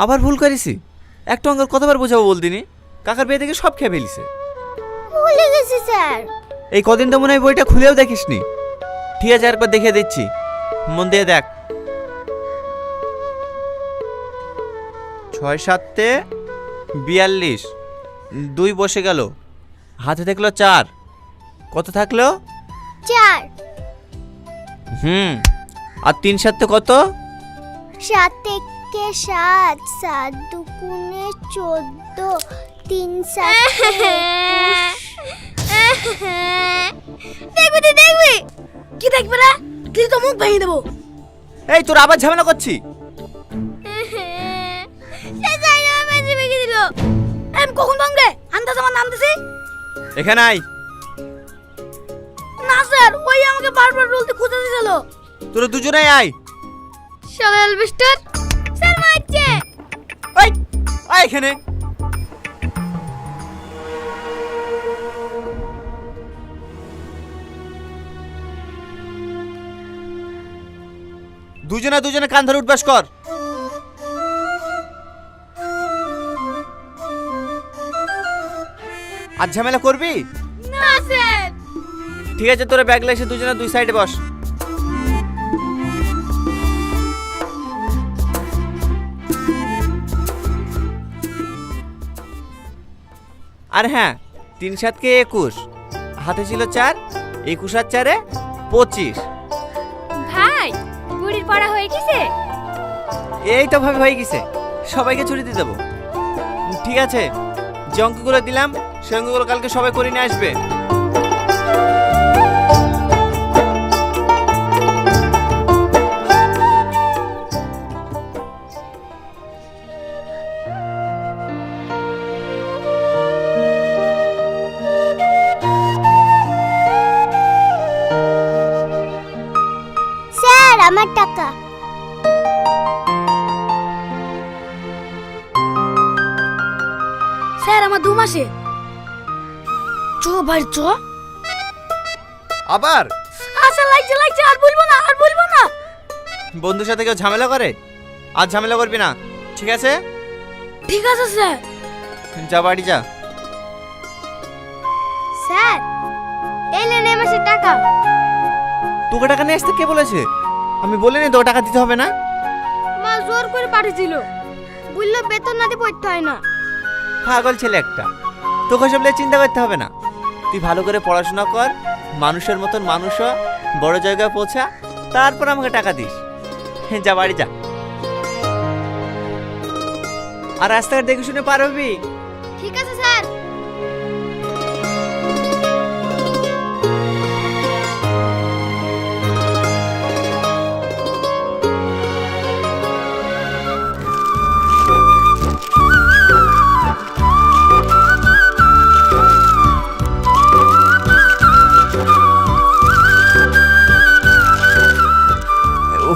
আবার ভুল করেছি। একটা অঙ্ক কতবার বোঝাবো বলদিনি, কাকার বিয়ে থেকে সব খেয়ে ফেলিছে। ভুলে গেছি স্যার। এই কদিন তো মনে হয় বইটা খুলেও দেখিসনি। ঠিক আছে, একবার দেখে দিচ্ছি, মন দিয়ে দেখ। 6 7 42, 2 বসে গেল, হাতে থাকলো 4, কত থাকলো? 4। আর 3 7 কত? 7 থেকে 7, 7 দুগুণে 14, 3 7 দেখবি তুই দেখবি। কি দেখবে রে? তুই তো মুখ ভেঙে দেবো। এই তোর আবার ঝামেলা করছি। সে যাই না মেজে ভেঙে দিল। আমি কখন ভাঙবে? আন্দাজ আমার নাম দিছি। এখানে আয়। না স্যার, ওই আমাকে বারবার বলতে খুঁজে দিছিল। তোরা দুজনেই আয়। শালা এলবিস্টার স্যার মারছে। আয় আয় এখানে। দুজনে কান ধরে উঠবাস কর। আর ঝামেলা করবি না স্যার। ঠিক আছে, তোরা ব্যাগ এসে দুজনে 2 সাইডে বস। আর হ্যাঁ, 3 7 কে 21, হাতে ছিল 4, 21 আর 4 25। ভাই বুড়ির পড়া হয়ে গেছে। এই তো ভাবে হয়ে গেছে, সবাইকে ছুটি দিয়ে দেবো। ঠিক আছে, যে অঙ্কগুলো দিলাম সে অঙ্কগুলো কালকে সবাই করে নিয়ে আসবে। স্যার আমার টাকা। স্যার আমার 2 মাসে। ভাই আবার আচ্ছা লাগছে আর বলবো না। বন্ধুর সাথে কেউ ঝামেলা করে? আর ঝামেলা করবি না, ঠিক আছে? ঠিক আছে স্যার। যা বাড়ি যা। স্যার এই নেন এই মাসের টাকা। তোকে টাকা নিয়ে আসতে কে বলেছে? আমি বলিনি তোকে টাকা দিতে হবে না। মা জোর করে পাঠিয়েছিল, বললো বেতন না দিয়ে পড়তে হয় না। পাগল ছেলে একটা, তোকে সব নিয়ে চিন্তা করতে হবে না। তুই ভালো করে পড়াশোনা কর, মানুষের মতন মানুষ হ, বড় জায়গায় পৌঁছা, তারপর আমাকে টাকা দিস। যা বাড়ি যা। আর রাস্তাঘাট দেখে শুনে পার হবি। ঠিক আছে স্যার।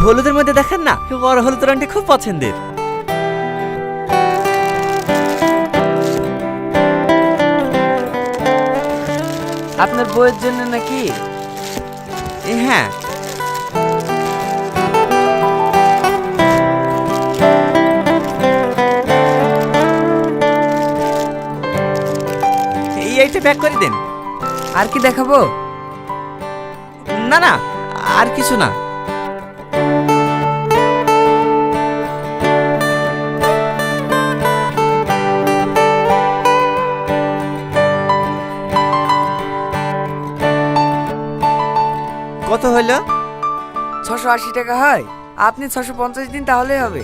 হলুদের মধ্যে দেখেন না, বড় হলুদ রঙটি খুব পছন্দের। আপনার বইয়ের জন্য নাকি? হ্যাঁ। এইটা প্যাক করে দেন। আর কি দেখাবো? না না, আর কিছু না। কত হলো? 680 টাকা হয়। আপনি 650 দিন তাহলেই হবে।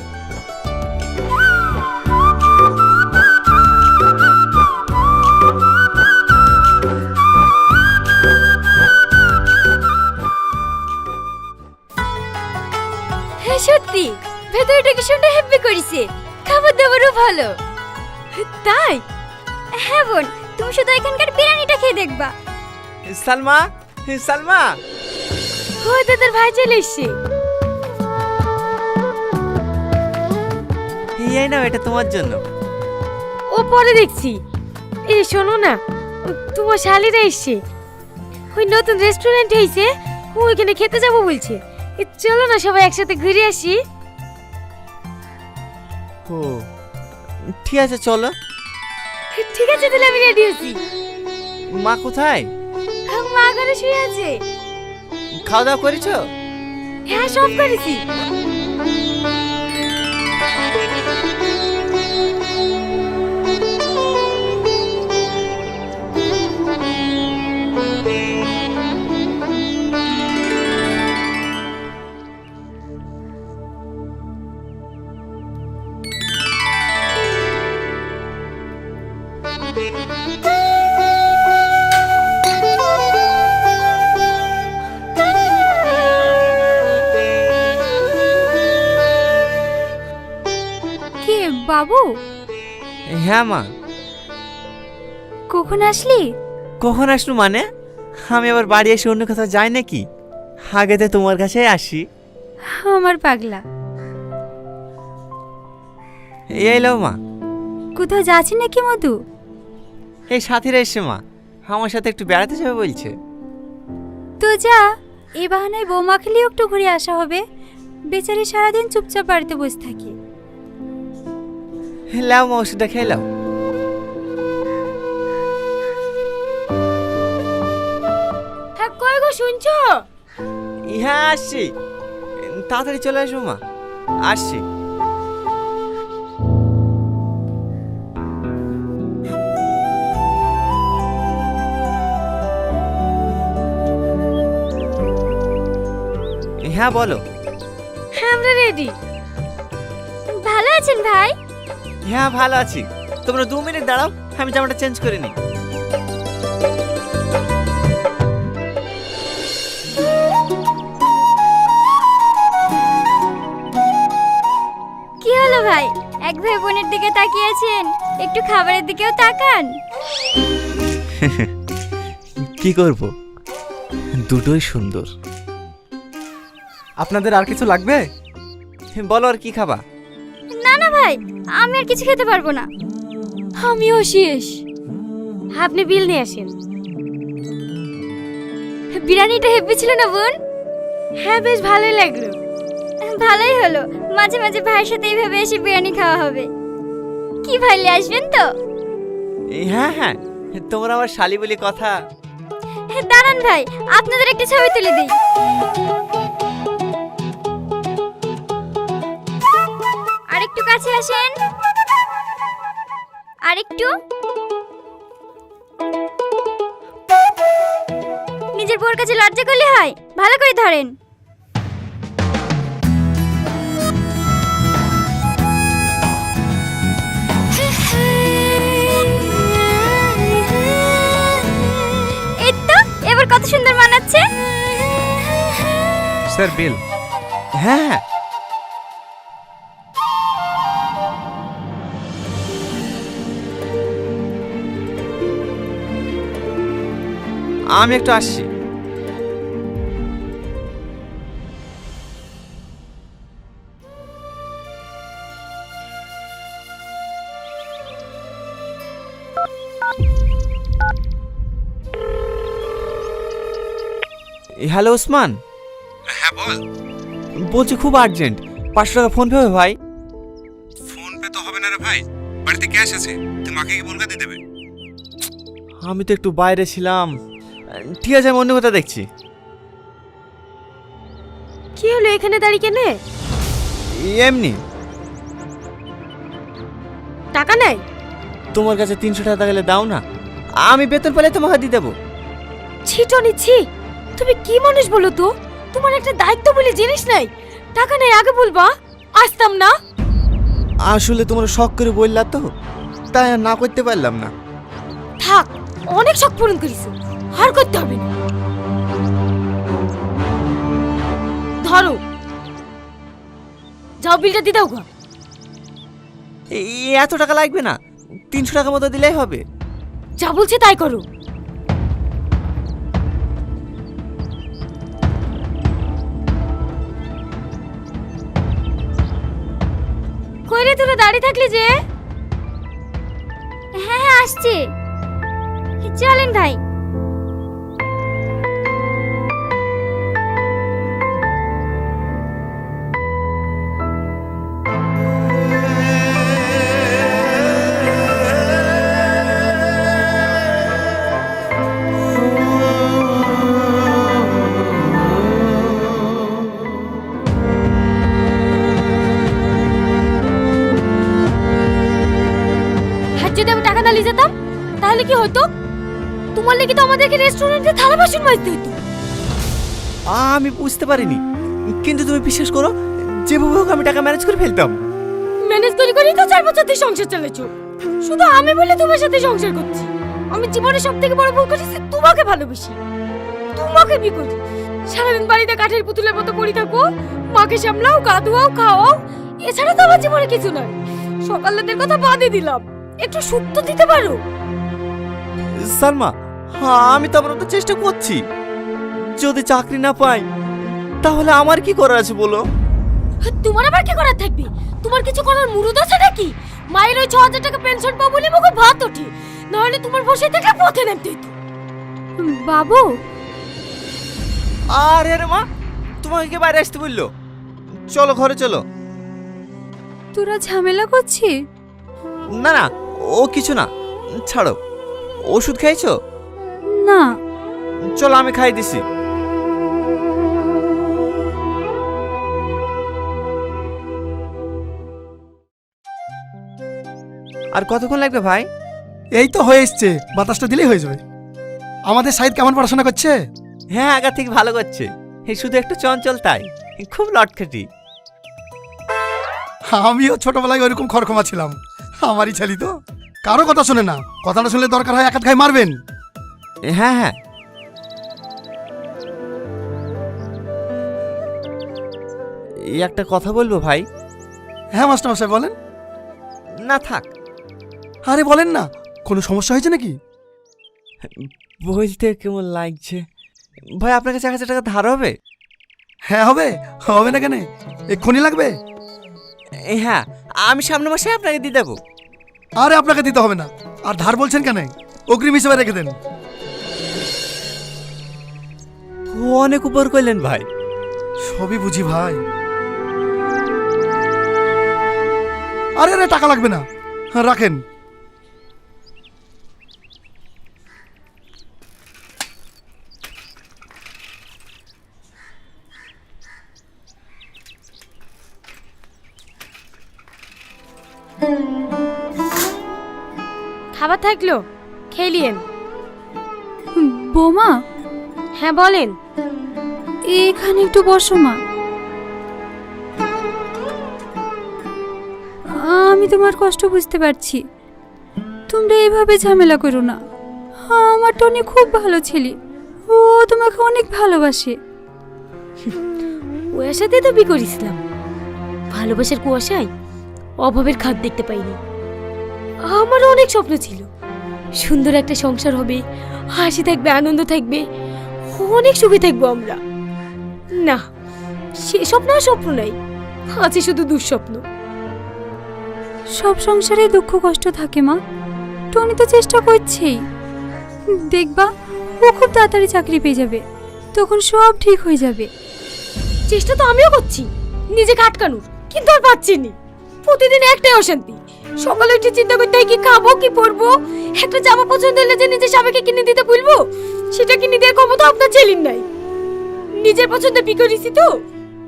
হ্যাঁ সত্যি, ভেতরে ডেকোরেশনটা হেভি করেছে, খাবার দাবারও ভালো। তাই? হ্যাঁ বোন, তুমি শুধু এখানকার বিরিয়ানিটা খেয়ে দেখবা। সালমা, সালমা, ও দাদার ভাই চলে এসছে। এই নাও, এটা তোমার জন্য। ও পরে দেখছি। এই শোনো না, তোমার শালিরা এসছে, ওই নতুন রেস্টুরেন্ট হয়েছে, ওইখানে খেতে যাবো বলছে। চলো না সবাই একসাথে ঘুরে আসি। ও ঠিক আছে চলো। ঠিক আছে তাহলে আমি রেডি আছি। মা কোথায়? মা ঘরে শুয়ে আছে। খাওয়া দাওয়া করেছো? হ্যাঁ সব করেছি। কে বাবু? হ্যাঁ মা। কখন আসলি? কখন আসলু মানে? আমি আবার বাড়ি এসে অন্য কোথাও যাই নাকি? আগেতে তোমার কাছেই আসি। আমার পাগলা। এই লো মা। কোথাও যাচ্ছি নাকি মধু? এই সাথীরা এসে মা আমার সাথে একটু বেড়াতে যাবে বলছে। তো যা, এই বাহানায় বৌমা খেলেও একটু ঘুরে আসা হবে। বেচারি সারাদিন চুপচাপ বাড়িতে বসে থাকি। লাও মা ওষুধটা খেয়ে লাও। হ্যাঁ কই গো শুনছো? হ্যাঁ আসছি, তাড়াতাড়ি চলে আসো মা। আসছি। হ্যাঁ বলো। হ্যাঁ আমরা রেডি। ভালো আছেন ভাই? হ্যাঁ ভালো আছি। তোমরা 2 মিনিট দাঁড়াও, আমি জামাটা চেঞ্জ করে নিই। কি হলো ভাই, এক ভাই বোনের দিকে তাকিয়েছেন, একটু খাবারের দিকেও তাকান। কি করব, দুটোই সুন্দর। আপনাদের আর কিছু লাগবে? বলো আর কি খাবা? না না ভাই, আমি আর কিছু খেতে পারবো না। আমিও শেষ। আপনি বিল নিয়ে আসেন। বিরিয়ানিটা হেভি ছিল না বোন? হ্যাঁ বেশ ভালোই লাগলো। ভালোই হলো, মাঝে মাঝে ভাইয়ের সাথে এইভাবে এসে বিরিয়ানি খাওয়া হবে। কি ভাইলে আসবেন তো? হ্যাঁ হ্যাঁ, তোমরা আমার শালি বলি কথা। দাঁড়ান ভাই, আপনাদের একটা ছবি তুলে দিই। আরেকটু কাছে আসেন, আরেকটু। নিজের বোর কাছে লজ্জা করলে হয়, ভালো করে ধরেন। এই তো এবার কত সুন্দর মানাচ্ছে। স্যার বিল। হ্যাঁ হ্যাঁ। আমি একটু আসছি। হ্যালো ওসমান। হ্যাঁ বল। বলছি খুব আর্জেন্ট, 500 টাকা ফোন পে হবে ভাই? ফোন পে তো হবে না রে ভাই, বাড়িতে ক্যাশ আছে, তুই মাকে কি বলকা দিয়ে দেবে? আমি তো একটু বাইরে ছিলাম। ঠিক আছে, আমি অন্য কথা দেখছি। কি হলো এখানে দাঁড়িয়ে কেনে? এমনি। টাকা নাই? তোমার কাছে 300 টাকা গেলে দাও না, আমি বেতন পেলে তোমাকে দিয়ে দেবো। ছিটো নিচ্ছি। তুমি কি মানুষ বলো তো? তোমার একটা দায়িত্ব বলে জিনিস নাই। টাকা নাই আগে বলবা, আসতাম না। আসলে তোমরা শখ করে বললা তো, তাই আর না করতে পারলাম না। থাক, অনেক শখ পূরণ করিছো, আর করতে হবে না। ধরো, যাও বিলটা দিয়ে দাও গো। এত টাকা লাগবে না, 300 টাকা মতো দিলেই হবে। যা বলছে তাই করো। কইরে তোরা দাঁড়িয়ে থাকলি যে? হ্যাঁ হ্যাঁ আসছি, চলেন ভাই। তাহলে কি হতো? তোমার লেগে তো আমাদেরকে রেস্টুরেন্টে থালা বাসন মাজতে হতো। আমি বুঝতে পারিনি, কিন্তু তুমি বিশ্বাস করো, যেভাবে হোক আমি টাকা ম্যানেজ করে ফেলতাম। ম্যানেজ করে করেই তো 4 বছর ধরে সংসার চালাচ্ছো। শুধু আমি বলে তোমার সাথে সংসার করছি। আমি জীবনে সবথেকে বড় ভুল করেছি তোমাকে ভালোবেসি, তোমাকে বিয়ে করি। সারাদিন বাড়িতে কাঠের পুতুলের মতো পড়ে থাকো, মাকে সামলাও, গা ধোয়াও, খাওয়াও, এছাড়া তো আমার জীবনে কিছু নয়। সকালের কথা বাদে দিলাম, একটু সুখ তো দিতে পারো। সালমা, আমি তো আমার মতো চেষ্টা করছি। যদি চাকরি না পাই তাহলে আমার কি করার আছে বলো? তোমার আবার কি করার থাকবে? তোমার কিছু করার মুরুদ আছে নাকি? মায়ের ওই 6000 টাকা পেনশন পাবো বলে মুখে ভাত ওঠে, নাহলে তোমার বসে থেকে পথে নামতে হতো। বাবু, আরে রে মা, তোমাকে কে বাইরে আসতে বললো? চলো ঘরে চলো। তোরা ঝামেলা করছিস? না না, ও কিছু না, ছাড়ো। ওষুধ খাইছো? না। চলো আমি খাই দিছি। আর কতক্ষণ লাগবে ভাই? এই তো হয়ে এসছে, বাতাসটা দিলেই হয়ে যাবে। আমাদের সাইদ কেমন পড়াশোনা করছে? হ্যাঁ, আগা থেকে ভালো করছে। এই শুধু একটু চঞ্চল, তাই খুব লটখেটি। আমিও ছোটবেলায় ওইরকম খড়খমা ছিলাম। আমারই ছেলে তো, কারো কথা শোনে না। কথাটা শুনলে দরকার হয় একাত খাই মারবেন। হ্যাঁ হ্যাঁ, এই একটা কথা বলবো ভাই। হ্যাঁ মাস্টার মশাই বলেন। না থাক, আরে বলেন না, কোনো সমস্যা হয়েছে নাকি? বলতে কেমন লাগছে ভাই, আপনার কাছে 1000 টাকা ধার হবে? হ্যাঁ হবে, হবে না কেন, এক্ষুনি লাগবে। হ্যাঁ, আমি সামনের মাসে আপনাকে দিয়ে দেবো। আরে আপনাকে দিতে হবে না। আর ধার বলছেন কেন, অগ্রিম হিসেবে রেখে দেন। অনেক উপর করলেন ভাই। সবই বুঝি ভাই। আরে আরে টাকা লাগবে না, হ্যাঁ রাখেন। খাবার থাকলো, খেলিয়েন। বোমা, হ্যাঁ বলেন। এখানে একটু বসো মা। আমি তোমার কষ্ট বুঝতে পারছি, তোমরা এইভাবে ঝামেলা করো না। আমার টনি খুব ভালো ছেলে, ও তোমাকে অনেক ভালোবাসে। ওর সাথে তো বিয়ে করেছিলাম, ভালোবাসার কুয়াশায় অভাবের খাদ দেখতে পাইনি। আমারও অনেক স্বপ্ন ছিল, সুন্দর একটা সংসার হবে, হাসি থাকবে, আনন্দ থাকবে, অনেক সুখে থাকবো আমরা। না, সে স্বপ্ন আর স্বপ্ন নাই, আছে শুধু দুঃস্বপ্ন। সব সংসারে দুঃখ কষ্ট থাকে মা, টনি তো চেষ্টা করছেই। দেখবা ও খুব তাড়াতাড়ি চাকরি পেয়ে যাবে, তখন সব ঠিক হয়ে যাবে। চেষ্টা তো আমিও করছি নিজেকে আটকানোর, কিন্তু আর পাচ্ছি না। প্রতিদিন একটাই অশান্তি, সকালে উঠে চিন্তা করতে হয় কি খাবো কি পরবো। একটা জামা পছন্দ হলে যে নিজের স্বামীকে কিনে দিতে বলবো, সেটা কিনে দেওয়ার ক্ষমতা আপনার ছেলের নাই। নিজের পছন্দে বিয়ে করেছি তো,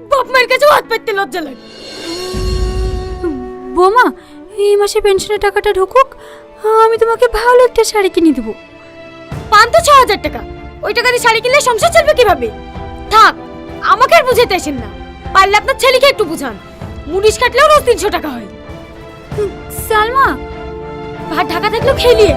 বাপ মায়ের কাছেও হাত পাততে লজ্জা লাগে। বোমা, এই মাসে পেনশনের টাকাটা ঢুকুক, আমি তোমাকে ভালো একটা শাড়ি কিনে দেবো। পান তো 6000 টাকা, ওই টাকা দিয়ে শাড়ি কিনলে সংসার চলবে কিভাবে? থাক, আমাকে আর বুঝাতে আসেন না। পারলে আপনার ছেলেকে একটু বুঝান, মুনিশ কাটলেও রোজ 300 টাকা হয়। সালমা, ভাত ঢাকা থাকলেও খেলিয়ে।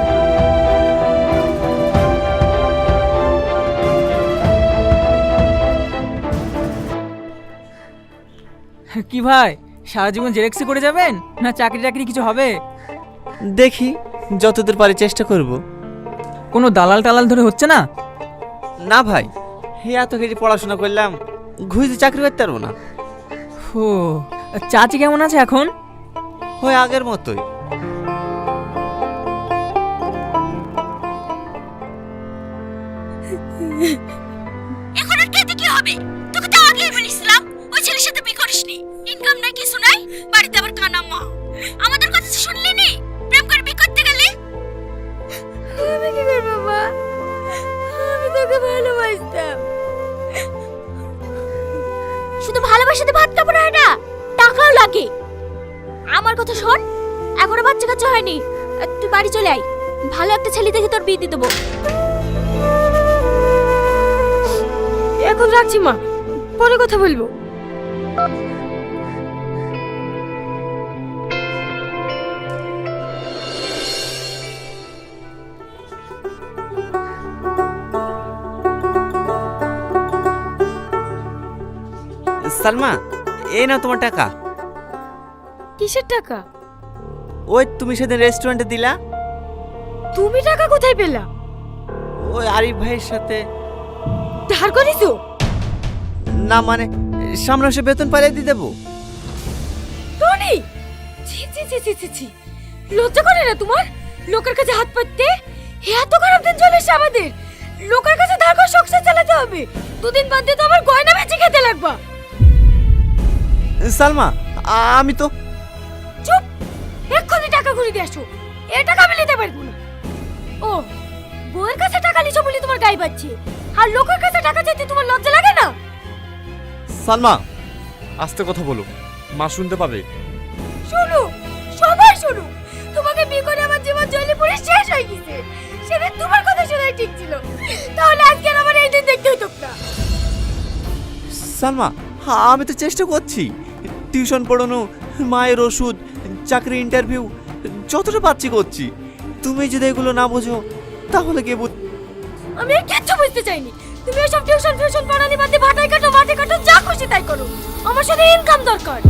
কি ভাই, সারা জীবন জেরেক্সি করে যাবেন না চাকরি টাকরি কিছু হবে? দেখি, যতদূর পারি চেষ্টা করব। কোনো দালাল টালাল ধরে হচ্ছে না? না ভাই, এত কিছু পড়াশোনা করলাম, ঘুষে চাকরি করতে পারবো না। ও, চাচি কেমন আছে এখন? হয় আগের মতোই। এখন আর খেতে কি হবে? তোকে তো আগেই বলেছিলাম ওই ছেলের সাথে বিয়ে করিসনি। ইনকাম নাই, কিছু নাই, বাড়িতে আবার কানা মা। আমাদের কথা শুনলি নি? প্রেম করে বিয়ে করতে গেলি। আমি কি করব মা? আমি তোকে ভালোবাসতাম। শুধু ভালোবাসাতে ভাত কাপড় হয় না, টাকাও লাগে। আমার কথা শোন, এখনো বাচ্চা কাচ্চা হয়নি, তুই বাড়ি চলে আয়। ভালো একটা ছেলে দেখে তোর বিয়ে দিয়ে দেবো। এখন রাখছি মা, পরে কথা বলবো। সালমা, এই নাও তোমার টাকা। কিসের টাকা? ওই তুমি সেদিন রেস্টুরেন্টে দিলা। তুমি টাকা কোথায় পেলা? ওই আরিফ ভাইয়ের সাথে। ধার করিছো? না মানে সামনে এসে বেতন পাইলে দিয়ে দেবো। টনি, ছি ছি ছি ছি ছি ছি, লজ্জা করে না তোমার? লোকের কাছে হাত পাততে? এত খারাপ দিন চলে এসেছে আমাদের। লোকের কাছে ধার করে সংসার চালাতে হবে। দুদিন বাদ দিয়ে তো আমার গয়না বেচে খেতে লাগবা। সালমা, আমি তো। চুপ, এক্ষুনি টাকা ঘুরে দিয়ে আসো। এ টাকা আমি নিতে পারবো না। ও, বউয়ের কাছে টাকা লিছো বলে তোমার গায়ে বাজছে, আর লোকের কাছে টাকা চাইতে তোমার লজ্জা লাগে না? সালমা, আস্তে কথা বলো, মা শুনতে পাবে। শোনো, সবাই শোনো, তোমাকে বিয়ে করে আমার জীবন জ্বলে পুড়ে শেষ হয়ে গেছে। সেদিন তোমার কথা শোনাই ঠিক ছিল, তাহলে আজকে আর আমার এই দিন দেখতে হতো না। সালমা, আমি তো চেষ্টা করছি। টিউশন পড়ানো, মায়ের ওষুধ, চাকরি ইন্টারভিউ, যতটা পাচ্ছি করছি। তুমি যদি এগুলো না বোঝো তাহলে কে বুঝ। আমি আর কিচ্ছু বুঝতে চাইনি। তুমি এসব টিউশন পড়ানি বাদ দিয়ে ভাটাই কাটো, মাঠে কাটো, যা খুশি তাই করো। আমার সাথে ইনকাম দরকার।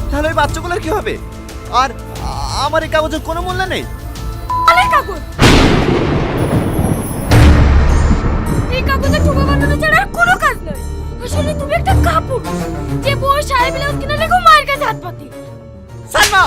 তাহলে ওই বাচ্চাগুলোর কি হবে? আর আমার এই কাগজের কোনো মূল্য নেই। আলের কাগজ, এই কাগজে টুপা বাঁধানো ছাড়া আর কোনো কাজ নয়। আসলে তুমি একটা কাপুরুষ, যে বউয়ের শাড়ি ব্লাউজ কিনে লেগো মায়ের কাছে হাত পাতে। সালমা,